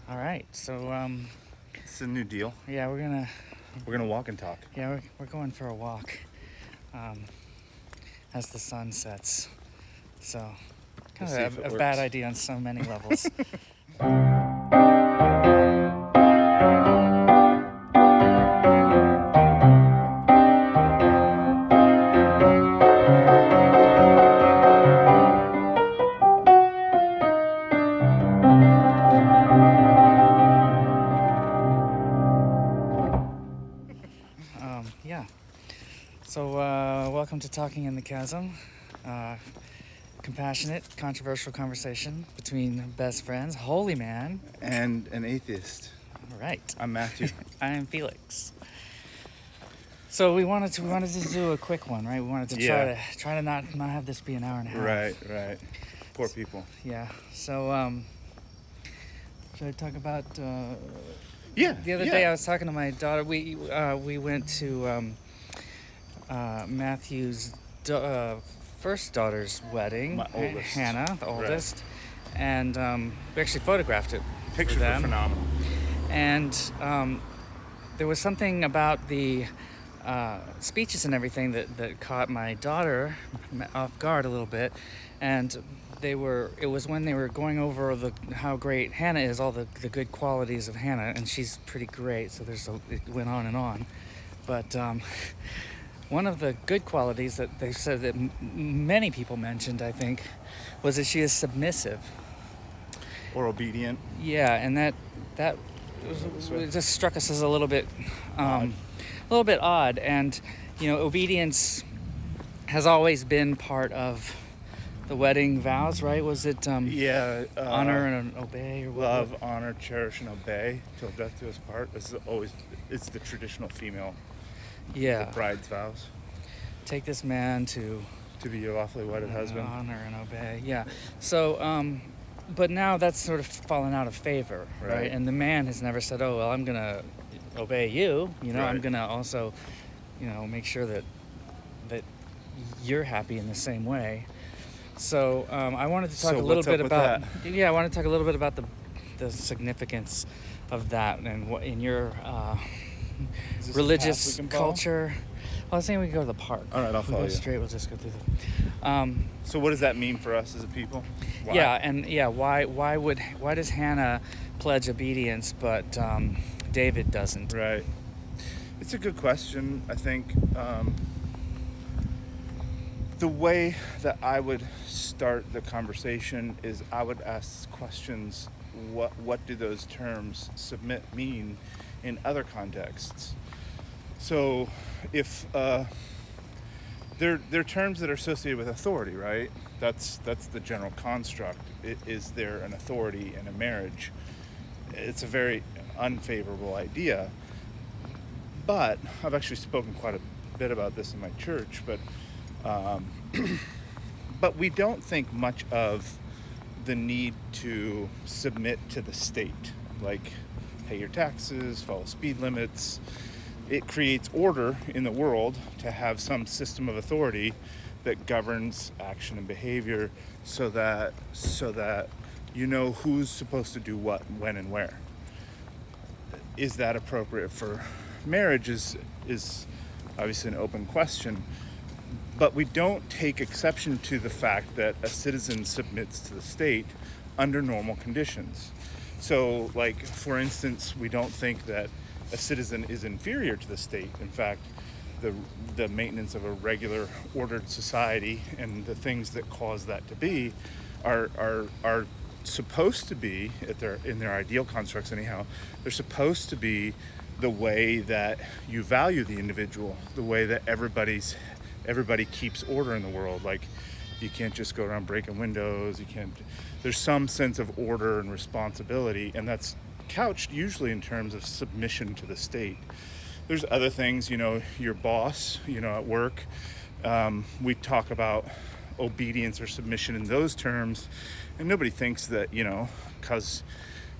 All right, so It's a new deal. yeah, we're We're gonna walk and talk. we're going for a walk um, as the sun sets. So We'll kind see of if it a bad works. idea on so many levels. Yeah. So welcome to Talking in the Chasm. Compassionate, controversial conversation between best friends. Holy man. And an atheist. All right. I'm Matthew. I am Felix. So we wanted to do a quick one, right? We wanted to try to not have this be an hour and a half. Right. Poor people. Yeah. So should I talk about? Yeah. The other day I was talking to my daughter. We went to Matthew's first daughter's wedding. My oldest. Hannah, the oldest, and we actually photographed it. Pictures for were them. phenomenal. And there was something about the speeches and everything that caught my daughter off guard a little bit. And it was when they were going over how great Hannah is, all the good qualities of Hannah, and she's pretty great, so it went on and on. But one of the good qualities that they said that many people mentioned, I think, was that she is submissive. Or obedient. Yeah, and that it just struck us as a little bit odd. And obedience has always been part of the wedding vows, right? Was it honor and obey, or what? Love, honor, cherish, and obey till death do us part. It's the traditional female. Yeah. The bride's vows. Take this man to be your lawfully wedded husband. Honor and obey. Yeah. So but now that's sort of fallen out of favor, right? And the man has never said, "Oh, well, I'm going to obey you. Right. I'm going to also, make sure that you're happy in the same way." So I wanted to talk a little bit about I want to talk a little bit about the significance of that and what in your religious culture. Well, I was saying we can go to the park. All right, I'll follow you. Go straight. We'll just go through the. So what does that mean for us as a people? Why? Yeah, why does Hannah pledge obedience but David doesn't? Right. It's a good question. I think the way that I would start the conversation is I would ask questions. What do those terms submit mean in other contexts? So if they're terms that are associated with authority, right? That's the general construct. Is there an authority in a marriage? It's a very unfavorable idea. But I've actually spoken quite a bit about this in my church. But we don't think much of the need to submit to the state, like pay your taxes, follow speed limits. It creates order in the world to have some system of authority that governs action and behavior so that you know who's supposed to do what, when, and where. Is that appropriate for marriage is obviously an open question, but we don't take exception to the fact that a citizen submits to the state under normal conditions. So, like, for instance, we don't think that a citizen is inferior to the state. In fact, the maintenance of a regular ordered society and the things that cause that to be are supposed to be, in their ideal constructs anyhow, they're supposed to be the way that you value the individual, the way that everybody keeps order in the world. Like, you can't just go around breaking windows. There's some sense of order and responsibility, and that's couched usually in terms of submission to the state. There's other things, your boss, at work. We talk about obedience or submission in those terms, and nobody thinks that, because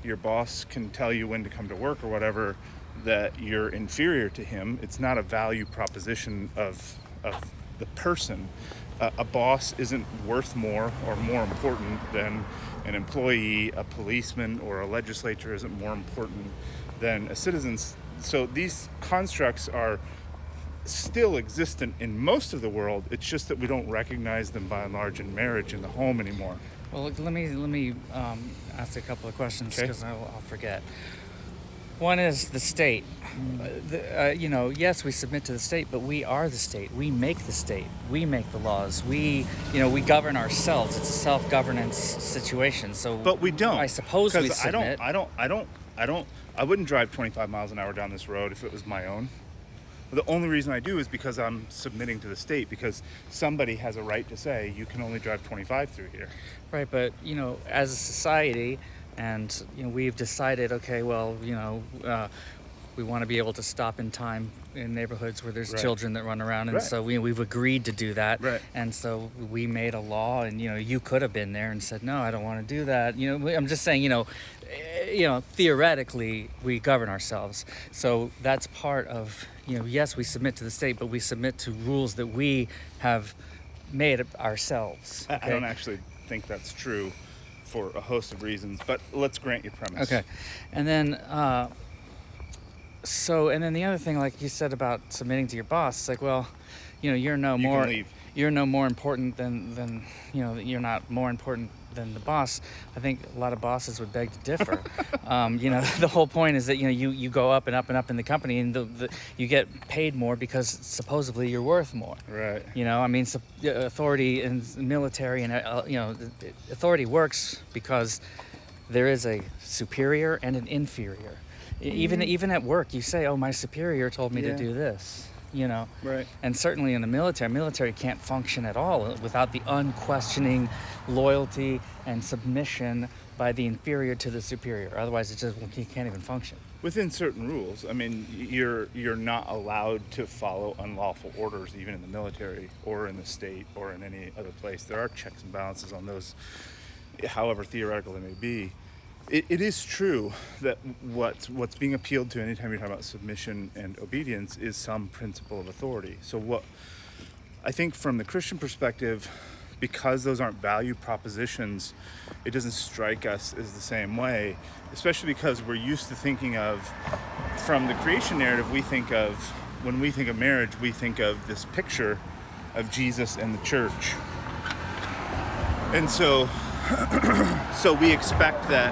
your boss can tell you when to come to work or whatever, that you're inferior to him. It's not a value proposition of the person. A boss isn't worth more or more important than an employee, a policeman, or a legislature isn't more important than a citizen. So these constructs are still existent in most of the world. It's just that we don't recognize them by and large in marriage in the home anymore. Well, let me ask a couple of questions Okay. because I'll forget. One is the state. Yes, we submit to the state, but we are the state. We make the state. We make the laws. We govern ourselves. It's a self-governance situation. So, But we don't. I suppose we 'Cause submit. I wouldn't drive 25 miles an hour down this road if it was my own. The only reason I do is because I'm submitting to the state, because somebody has a right to say you can only drive 25 through here. Right, but as a society, and we've decided, okay, well, we want to be able to stop in time in neighborhoods where there's Right. children that run around, and Right. so we've agreed to do that. Right. And so we made a law, and you could have been there and said, no, I don't want to do that. I'm just saying, theoretically we govern ourselves. So that's part of, yes, we submit to the state, but we submit to rules that we have made ourselves. I Okay? don't actually think that's true for a host of reasons, but let's grant your premise. Okay, and then the other thing, like you said about submitting to your boss, it's like, well, you're no You more can leave. you're no more important than you're not more important than the boss. I think a lot of bosses would beg to differ. The whole point is that you go up and up and up in the company, and you get paid more because supposedly you're worth more. Right. Authority in military and authority works because there is a superior and an inferior. Even at work, you say, "Oh, my superior told me to Yeah. do this." Right. And certainly in the military can't function at all without the unquestioning loyalty and submission by the inferior to the superior. Otherwise, you can't even function. Within certain rules. I mean, you're not allowed to follow unlawful orders, even in the military or in the state or in any other place. There are checks and balances on those, however theoretical they may be. It is true that what's being appealed to anytime you're talking about submission and obedience is some principle of authority. So what I think from the Christian perspective, because those aren't value propositions, it doesn't strike us as the same way, especially because we're used to thinking of, from the creation narrative, when we think of marriage, we think of this picture of Jesus and the church. And so we expect that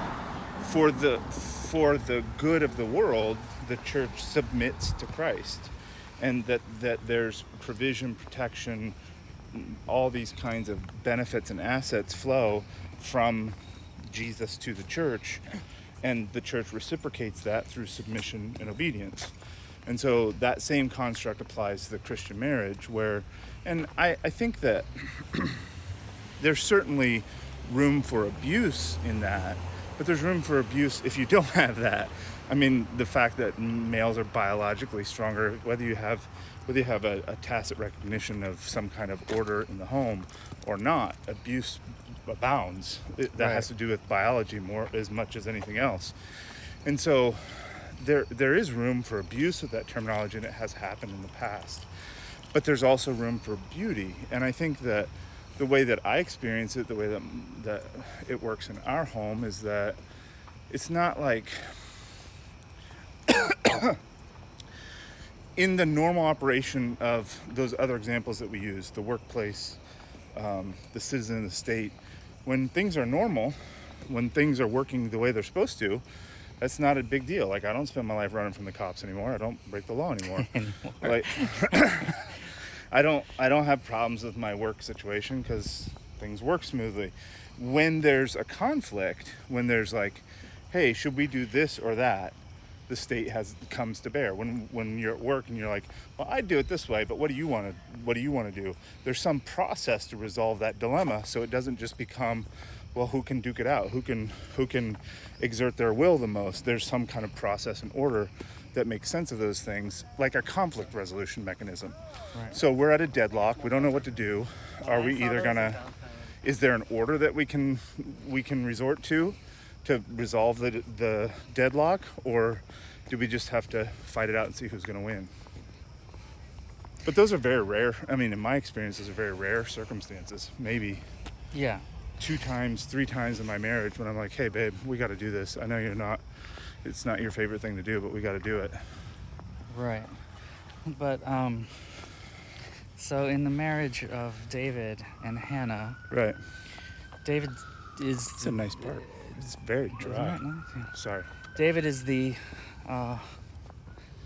for the good of the world, the church submits to Christ, and that there's provision, protection, all these kinds of benefits and assets flow from Jesus to the church, and the church reciprocates that through submission and obedience. And so that same construct applies to the Christian marriage, and I think that there's certainly room for abuse in that, but there's room for abuse if you don't have that. I mean, the fact that males are biologically stronger, whether you have a tacit recognition of some kind of order in the home or not, abuse abounds. That Right. has to do with biology more as much as anything else. And so there is room for abuse with that terminology, and it has happened in the past. But there's also room for beauty. And I think that the way that I experience it, the way that it works in our home, is that it's not like in the normal operation of those other examples that we use, the workplace, the citizen, the state, when things are normal, when things are working the way they're supposed to, that's not a big deal. Like, I don't spend my life running from the cops anymore. I don't break the law anymore. Like, I don't have problems with my work situation because things work smoothly. When there's a conflict, when there's like, hey, should we do this or that, the state comes to bear. When you're at work and you're like, well, I do it this way, but what do you want to do? There's some process to resolve that dilemma, so it doesn't just become, well, who can duke it out? Who can exert their will the most? There's some kind of process and order that makes sense of those things, like a conflict resolution mechanism. Right. So we're at a deadlock. We don't know what to do. Are we either gonna? Is there an order that we can resort to resolve the deadlock, or do we just have to fight it out and see who's going to win? But those are very rare. I mean, in my experience, those are very rare circumstances. Maybe. Yeah. 2 times, 3 times in my marriage when I'm like, hey, babe, we got to do this. I know it's not your favorite thing to do, but we got to do it. Right. But, so in the marriage of David and Hannah, Right. David is... It's a nice part. It's very dry. Isn't it nice? Yeah. Sorry. David is the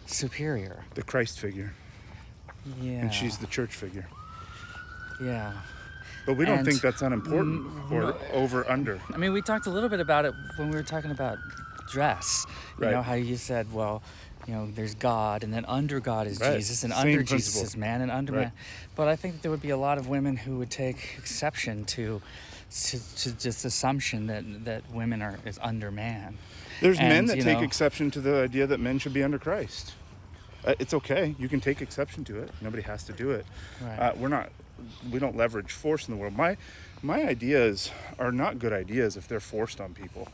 superior. The Christ figure. Yeah. And she's the church figure. Yeah. But we don't And- think that's unimportant or no. over under. I mean, we talked a little bit about it when we were talking about dress. You Right. know, how you said, well, you know, there's God, and then under God is Right. Jesus, and Same under principle. Jesus is man, and under Right. man. But I think that there would be a lot of women who would take exception to just assumption that women is under man. There's men And, that you take know- exception to the idea that men should be under Christ. It's okay. You can take exception to it. Nobody has to do it. Right. We don't leverage force in the world. My ideas are not good ideas if they're forced on people.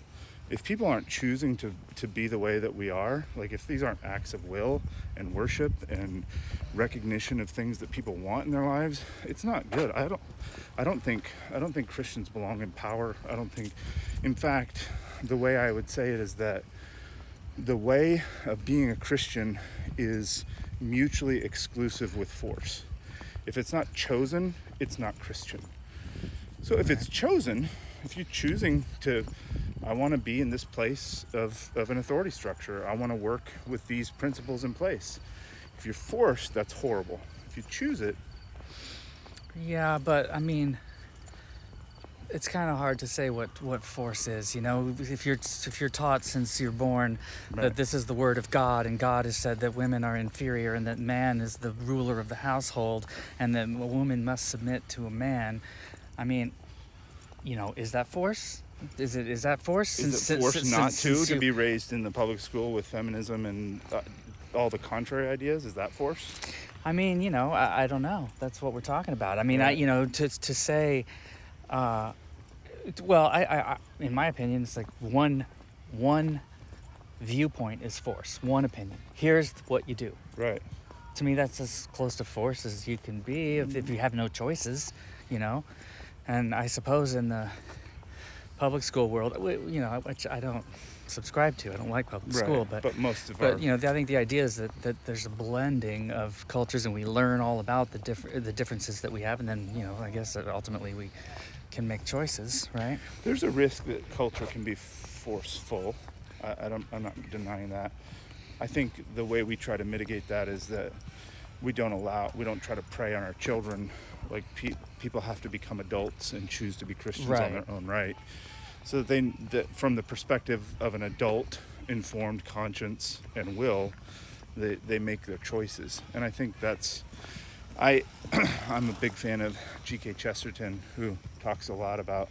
If people aren't choosing to be the way that we are, like if these aren't acts of will and worship and recognition of things that people want in their lives, it's not good. I don't think Christians belong in power. I don't think, in fact, the way I would say it is that the way of being a Christian is mutually exclusive with force. If it's not chosen, it's not Christian. So if it's chosen, if you're choosing to, I want to be in this place of an authority structure, I want to work with these principles in place. If you're forced, that's horrible. If you choose it, Yeah, but I mean, it's kind of hard to say what force is. You know, if you're taught since you're born Right. that this is the word of God, and God has said that women are inferior, and that man is the ruler of the household, and that a woman must submit to a man. I mean, you know, is that force? Is that force? is it forced not to be raised in the public school with feminism and all the contrary ideas? Is that force? I mean, you know, I don't know. That's what we're talking about. I mean, Right. to say, well, I in my opinion, it's like one viewpoint is force. One opinion. Here's what you do. Right. To me, that's as close to force as you can be if you have no choices, you know. And I suppose in the public school world, you know, which I don't subscribe to. I don't like public school, but most of but you know, I think the idea is that there's a blending of cultures, and we learn all about the differences that we have, and then, you know, I guess that ultimately we can make choices, right? there's a risk that culture can be forceful. I'm not denying that. I think the way we try to mitigate that is that we don't try to prey on our children. Like people have to become adults and choose to be Christians on their own right. So that from the perspective of an adult, informed conscience and will, they make their choices. And I think I'm a big fan of G.K. Chesterton, who talks a lot about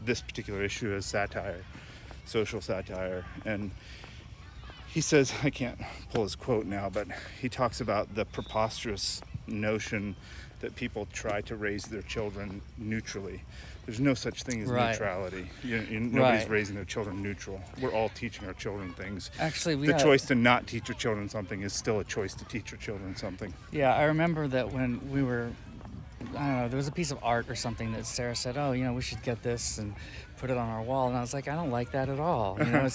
this particular issue as satire, social satire. And he says, I can't pull his quote now, but he talks about the preposterous notion that people try to raise their children neutrally. There's no such thing as neutrality. Nobody's raising their children neutral. We're all teaching our children things. Actually, the choice to not teach your children something is still a choice to teach your children something. Yeah, I remember that when we were, I don't know, there was a piece of art or something that Sarah said, oh, you know, we should get this and put it on our wall. And I was like, I don't like that at all. You know,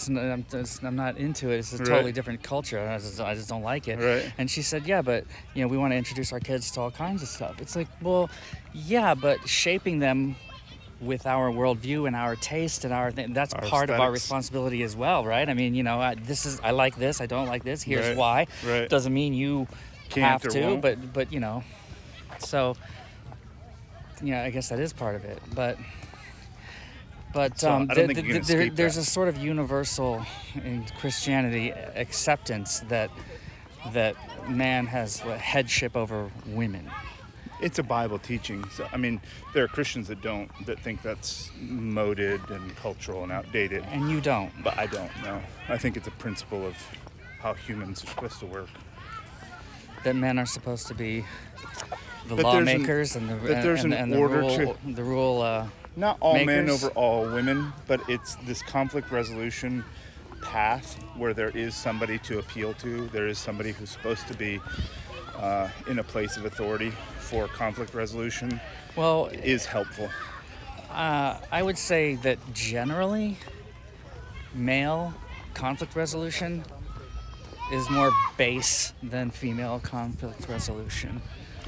I'm not into it. It's a totally different culture. I just don't like it. Right. And she said, yeah, but, you know, we want to introduce our kids to all kinds of stuff. It's like, well, yeah, but shaping them with our worldview and our taste and our that's our part of our aesthetics. responsibility as well, right? I mean, you know, I like this, I don't like this, here's Right. why. Right. Doesn't mean you Can't have or to, won't. but you know, so yeah, I guess that is part of it. But So, I don't think you can escape there's that. a sort of universal in Christianity acceptance that man has headship over women. It's a Bible teaching. So, I mean, there are Christians that think that's moded and cultural and outdated. And you don't. But I don't know. I think it's a principle of how humans are supposed to work. That men are supposed to be the That lawmakers there's an and the order rule, to- the rule. Not all men makers. over all women, but it's this conflict resolution path where there is somebody to appeal to. There is somebody who's supposed to be in a place of authority for conflict resolution Well, is helpful. I would say that generally, male conflict resolution is more base than female conflict resolution.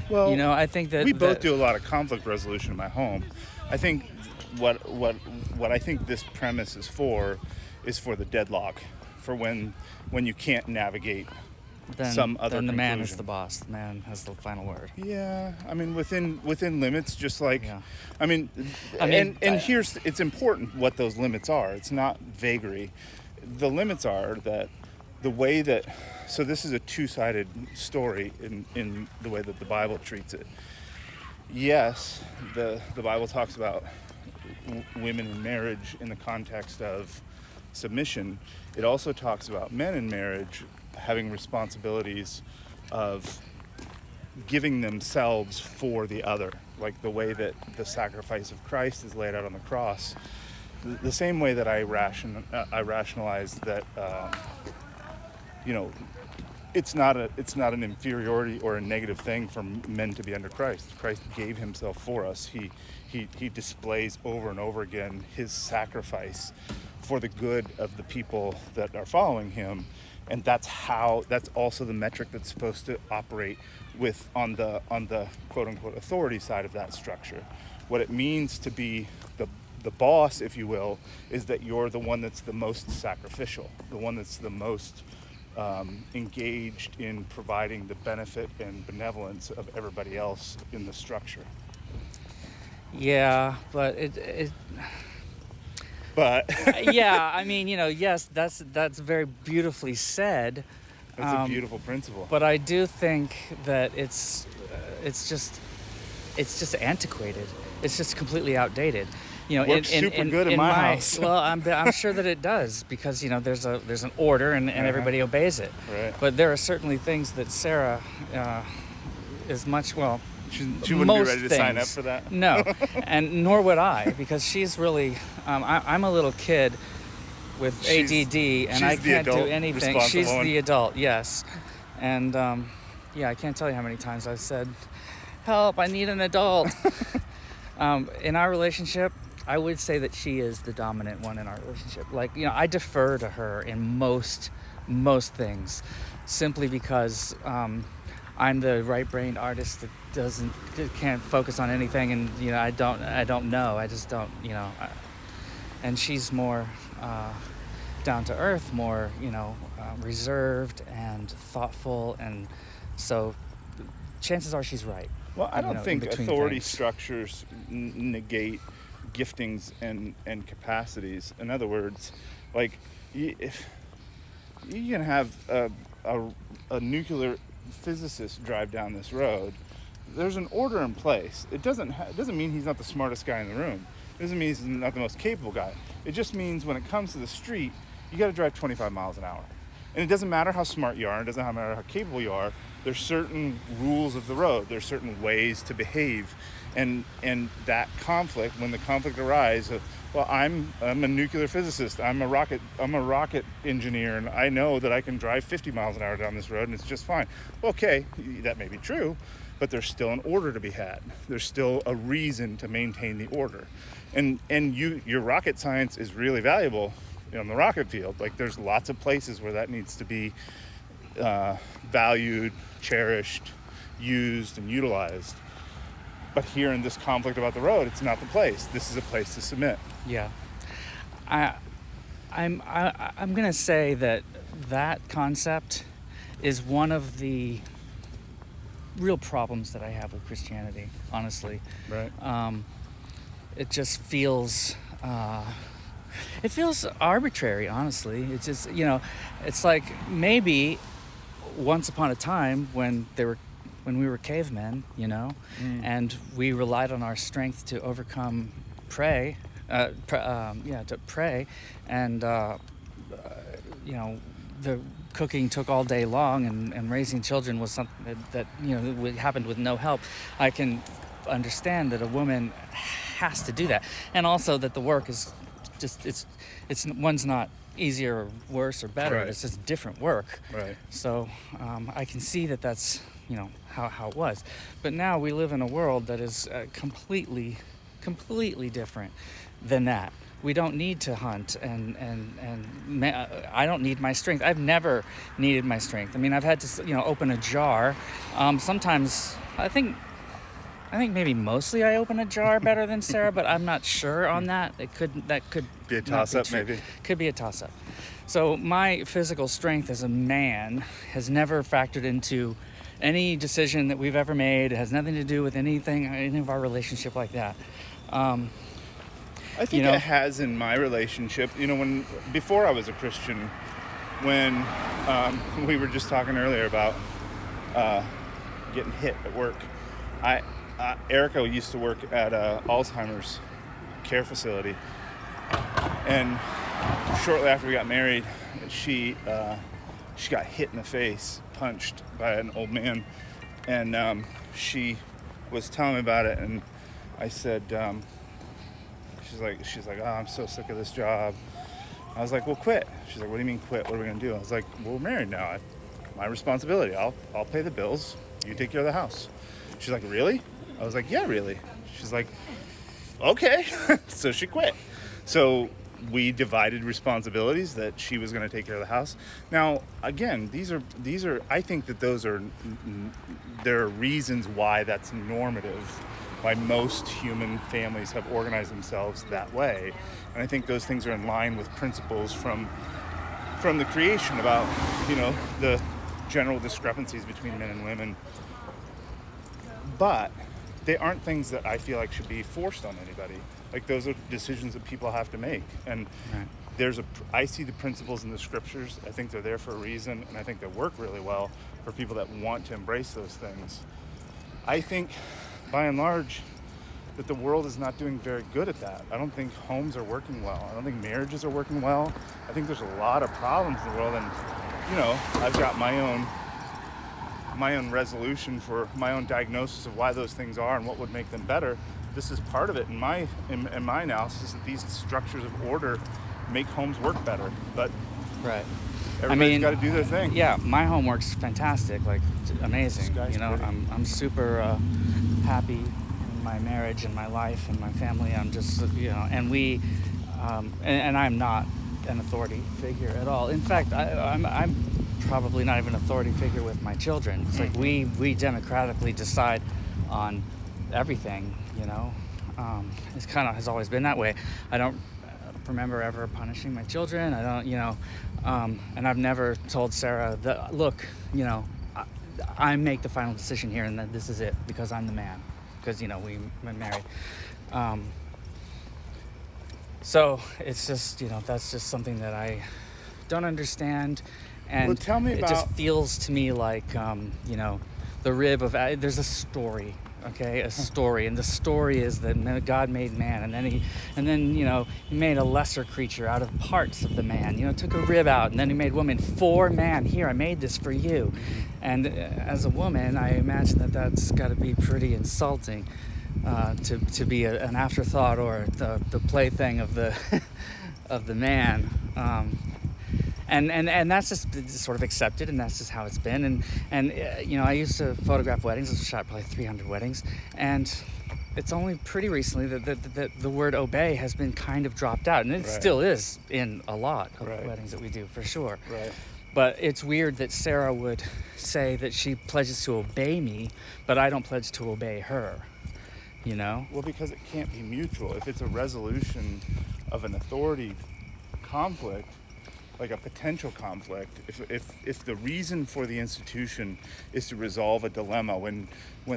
Well, I think that we both do a lot of conflict resolution in my home. I think what I think this premise is for the deadlock, for when you can't navigate some other then the man is conclusion. the boss. The man has the final word. Yeah, I mean within limits, just like Yeah. I mean, here's it's important what those limits are. It's not vagary. The limits are that the way that so this is a two-sided story in the way that the Bible treats it. Yes, the Bible talks about women in marriage in the context of submission. It also talks about men in marriage having responsibilities of giving themselves for the other, like the way that the sacrifice of Christ is laid out on the cross. The same way that I rationalize that, it's not an inferiority or a negative thing for men to be under Christ. Christ gave himself for us. He displays over and over again his sacrifice for the good of the people that are following him, and that's also the metric that's supposed to operate with on the quote unquote authority side of that structure. What it means to be the boss, if you will, is that you're the one that's the most sacrificial, the one that's the most engaged in providing the benefit and benevolence of everybody else in the structure. Yeah, but But yeah, I mean, yes, that's very beautifully said. it's a beautiful principle. But I do think that it's just antiquated. It's just completely outdated. Works super good in my house. Well, I'm sure that it does, because there's an order and everybody obeys it. Right. But there are certainly things that Sarah is much She wouldn't be ready to sign up for that. No, and nor would I, because she's really. I'm a little kid with ADD, and I can't do anything. She's the adult, yes, and I can't tell you how many times I've said, "Help! I need an adult." In our relationship, I would say that she is the dominant one in our relationship. Like, I defer to her in most things, simply because I'm the right-brained artist that can't focus on anything, and I don't know. I just don't, and she's more down to earth, more reserved and thoughtful, and so chances are she's right. Well, I don't think authority things. structures negate giftings and capacities. In other words, like if you can have a nuclear physicist drive down this road, there's an order in place. It doesn't mean he's not the smartest guy in the room. It doesn't mean he's not the most capable guy. It just means when it comes to the street, you got to drive 25 miles an hour. And it doesn't matter how smart you are, it doesn't matter how capable you are, there's certain rules of the road, there's certain ways to behave. And that conflict, when the conflict arises, well, I'm a nuclear physicist, I'm a rocket engineer, and I know that I can drive 50 miles an hour down this road and it's just fine. Okay, that may be true, but there's still an order to be had. There's still a reason to maintain the order. And your rocket science is really valuable in the rocket field. Like, there's lots of places where that needs to be valued, cherished, used, and utilized. But here in this conflict about the road, it's not the place. This is a place to submit. Yeah, I'm gonna say that concept is one of the real problems that I have with Christianity. Honestly, Right. It just feels. It feels arbitrary, honestly. It's just, it's like maybe once upon a time when we were cavemen, and we relied on our strength to overcome prey, to prey, and the cooking took all day long, and raising children was something that happened with no help. I can understand that a woman has to do that, and also that the work is just it's one's not easier or worse or better. Right. It's just different work. Right. So I can see that that's how it was. But now we live in a world that is completely different than that. We don't need to hunt, and I don't need my strength. I've never needed my strength. I mean, I've had to open a jar. Sometimes I think maybe mostly I open a jar better than Sarah, but I'm not sure on that. That could Be a not toss-up, true. maybe. Could be a toss-up. So my physical strength as a man has never factored into any decision that we've ever made. It has nothing to do with any of our relationship like that. I think it has in my relationship. Before I was a Christian, when we were just talking earlier about getting hit at work, Erica used to work at Alzheimer's care facility, and shortly after we got married, she got hit in the face, punched by an old man, and she was telling me about it, and I said, she's like, oh, I'm so sick of this job. I was like, well, quit. She's like, what do you mean quit? What are we gonna do? I was like, well, we're married now. My responsibility. I'll pay the bills. You take care of the house. She's like, really? I was like, yeah, really. She's like, okay. So she quit. So we divided responsibilities, that she was going to take care of the house. Now, again, these are I think that there are reasons why that's normative, why most human families have organized themselves that way. And I think those things are in line with principles from the creation about, the general discrepancies between men and women. But they aren't things that I feel like should be forced on anybody. Like, those are decisions that people have to make. And right. I see the principles in the scriptures. I think they're there for a reason, and I think they work really well for people that want to embrace those things. I think, by and large, that the world is not doing very good at that. I don't think homes are working well. I don't think marriages are working well. I think there's a lot of problems in the world, and I've got my own resolution for my own diagnosis of why those things are and what would make them better. This is part of it in my analysis, that these structures of order make homes work better. But right. everybody's got to do their thing. Yeah, my home works fantastic, like amazing. This guy's pretty. I'm super happy in my marriage and my life and my family. I'm just and we and I'm not an authority figure at all. In fact, I'm probably not even an authority figure with my children. It's like we democratically decide on everything. It's kind of has always been that way. I don't remember ever punishing my children. I don't, and I've never told Sarah that, look, I make the final decision here, and that this is it because I'm the man, because we've been married. So it's just, that's just something that I don't understand. And well, tell me it just feels to me like, the rib of, there's a story. Okay, a story, and the story is that God made man, and then he made a lesser creature out of parts of the man. Took a rib out, and then he made woman for man. Here, I made this for you. And as a woman, I imagine that's got to be pretty insulting, to be an afterthought or the plaything of the of the man. And that's just sort of accepted, and that's just how it's been. And I used to photograph weddings. I've shot probably 300 weddings, and it's only pretty recently that the word obey has been kind of dropped out, and it still is in a lot of weddings that we do, for sure. Right. But it's weird that Sarah would say that she pledges to obey me, but I don't pledge to obey her. Well, because it can't be mutual. If it's a resolution of an authority conflict, like a potential conflict, if the reason for the institution is to resolve a dilemma, when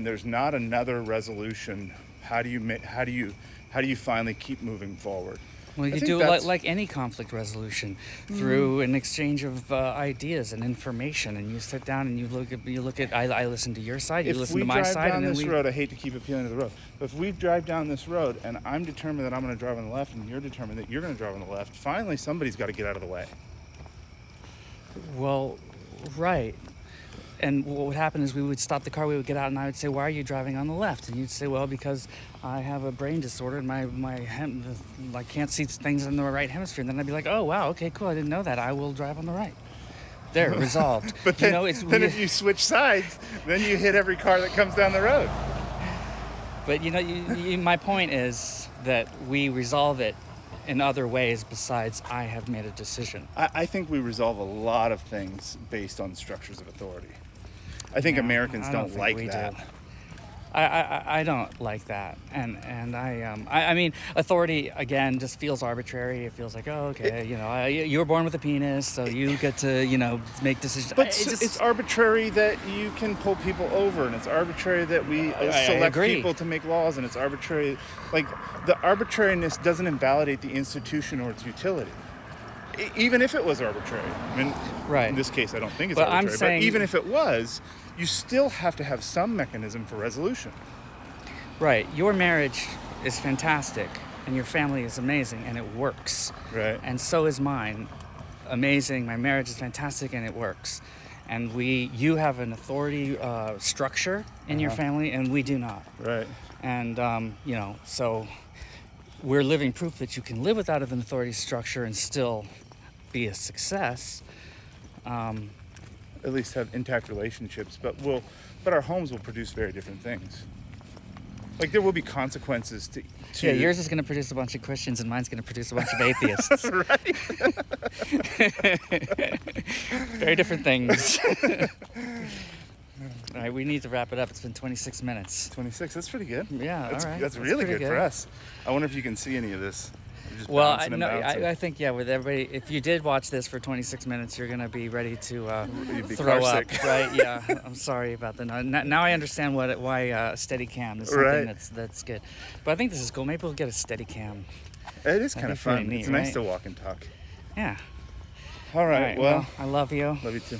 there's not another resolution, how do you finally keep moving forward? Well, you do it like any conflict resolution, through an exchange of ideas and information, and you sit down and you look at. I listen to your side, you listen to my side, and then If we drive down this road, I hate to keep appealing to the road, but if we drive down this road and I'm determined that I'm going to drive on the left, and you're determined that you're going to drive on the left, finally somebody's got to get out of the way. Well, right. and what would happen is we would stop the car, we would get out, and I would say, why are you driving on the left? And you'd say, well, because I have a brain disorder and I can't see things in the right hemisphere. And then I'd be like, oh, wow, okay, cool, I didn't know that. I will drive on the right. There, resolved. But then, if you switch sides, then you hit every car that comes down the road. But my point is that we resolve it in other ways besides I have made a decision. I think we resolve a lot of things based on structures of authority. I think Americans don't like that. I don't like that, and I mean, authority again just feels arbitrary. It feels like, oh, okay, you were born with a penis, so you get to make decisions. But it's arbitrary that you can pull people over, and it's arbitrary that we select people to make laws, and it's arbitrary. Like, the arbitrariness doesn't invalidate the institution or its utility. Even if it was arbitrary. I mean, right. In this case, I don't think it's arbitrary. But even if it was, you still have to have some mechanism for resolution. Right. Your marriage is fantastic, and your family is amazing, and it works. Right. And so is mine. Amazing. My marriage is fantastic, and it works. And you have an authority structure in your family, and we do not. Right. And so we're living proof that you can live without an authority structure and still be a success. At least have intact relationships, but our homes will produce very different things. Like, there will be consequences to Yeah, yours is going to produce a bunch of Christians, and mine's going to produce a bunch of atheists. Right. Very different things. All right, we need to wrap it up. It's been 26 minutes. 26, that's pretty good. Yeah, that's, all right. That's really good for us. I wonder if you can see any of this. Well, I think, with everybody, if you did watch this for 26 minutes, you're going to be ready to throw up, right? Yeah, I'm sorry about that. Now I understand why Steadicam is something that's good. But I think this is cool. Maybe we'll get a Steadicam. It is kind of fun. Neat, it's nice to walk and talk. Yeah. All right, well, I love you. Love you too.